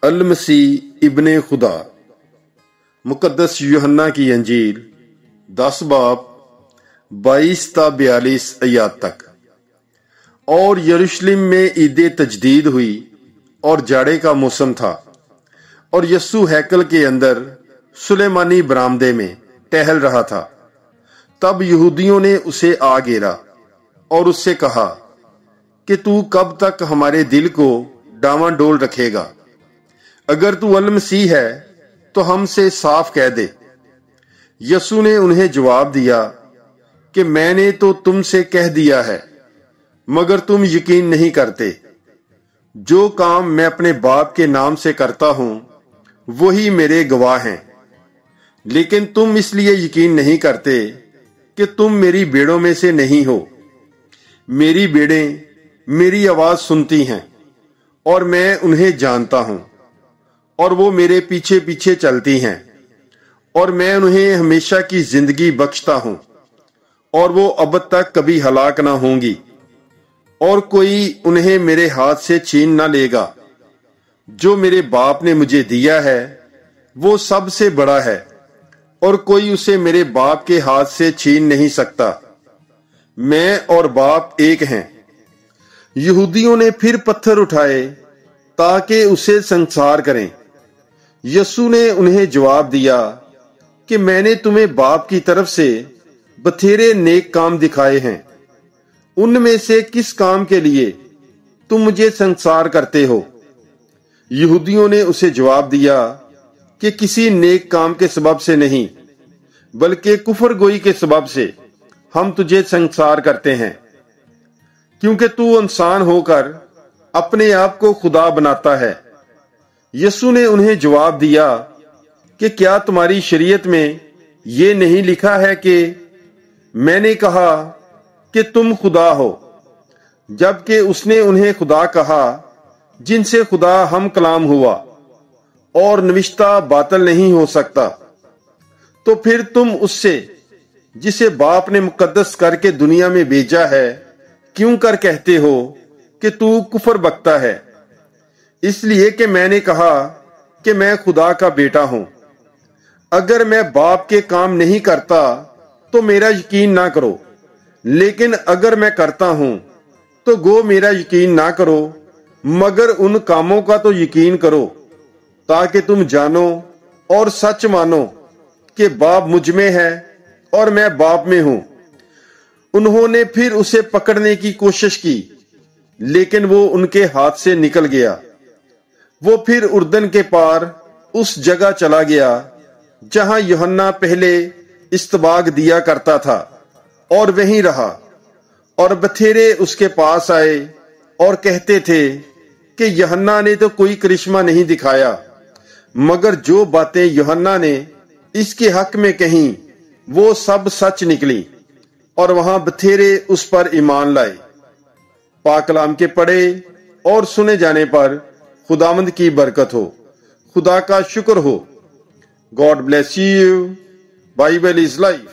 अल-मसीह इब्ने खुदा। मुकद्दस यूहन्ना की अंजील 10 बाब 22 ता 42 आयत तक। और यरूशलेम में ईद तजदीद हुई और जाड़े का मौसम था, और यस्सु हैकल के अंदर सुलेमानी बरामदे में टहल रहा था। तब यहूदियों ने उसे आ घेरा और उससे कहा कि तू कब तक हमारे दिल को डावांडोल रखेगा? अगर तू अल-मसीह है तो हमसे साफ कह दे। यस्सु ने उन्हें जवाब दिया कि मैंने तो तुमसे कह दिया है, मगर तुम यकीन नहीं करते। जो काम मैं अपने बाप के नाम से करता हूं वही मेरे गवाह हैं, लेकिन तुम इसलिए यकीन नहीं करते कि तुम मेरी भेड़ों में से नहीं हो। मेरी भेड़ें मेरी आवाज सुनती हैं और मैं उन्हें जानता हूं, और वो मेरे पीछे पीछे चलती हैं, और मैं उन्हें हमेशा की जिंदगी बख्शता हूं, और वो अब तक कभी हलाक ना होंगी, और कोई उन्हें मेरे हाथ से छीन ना लेगा। जो मेरे बाप ने मुझे दिया है वो सबसे बड़ा है, और कोई उसे मेरे बाप के हाथ से छीन नहीं सकता। मैं और बाप एक हैं। यहूदियों ने फिर पत्थर उठाए ताकि उसे संसार करें। यस्सु ने उन्हें जवाब दिया कि मैंने तुम्हें बाप की तरफ से बथेरे नेक काम दिखाए हैं, उनमें से किस काम के लिए तुम मुझे संसार करते हो? यहूदियों ने उसे जवाब दिया कि किसी नेक काम के सबब से नहीं, बल्कि कुफर गोई के सबब से हम तुझे संसार करते हैं, क्योंकि तू इंसान होकर अपने आप को खुदा बनाता है। यस्सु ने उन्हें जवाब दिया कि क्या तुम्हारी शरीयत में ये नहीं लिखा है कि मैंने कहा कि तुम खुदा हो? जबकि उसने उन्हें खुदा कहा जिनसे खुदा हम कलाम हुआ, और नविश्ता बातिल नहीं हो सकता। तो फिर तुम उससे जिसे बाप ने मुकद्दस करके दुनिया में भेजा है क्यों कर कहते हो कि तू कुफर बकता है? इसलिए कि मैंने कहा कि मैं खुदा का बेटा हूं। अगर मैं बाप के काम नहीं करता तो मेरा यकीन ना करो, लेकिन अगर मैं करता हूं तो गो मेरा यकीन ना करो, मगर उन कामों का तो यकीन करो, ताकि तुम जानो और सच मानो कि बाप मुझ में है और मैं बाप में हूं। उन्होंने फिर उसे पकड़ने की कोशिश की, लेकिन वो उनके हाथ से निकल गया। वो फिर उर्दन के पार उस जगह चला गया जहां यूहन्ना पहले इस्तबाग दिया करता था, और वहीं रहा। और बथेरे उसके पास आए और कहते थे कि यूहन्ना ने तो कोई करिश्मा नहीं दिखाया, मगर जो बातें यूहन्ना ने इसके हक में कहीं वो सब सच निकली, और वहां बथेरे उस पर ईमान लाए। पाक कलाम के पढ़े और सुने जाने पर खुदावंद की बरकत हो। खुदा का शुक्र हो। God bless you. Bible is life.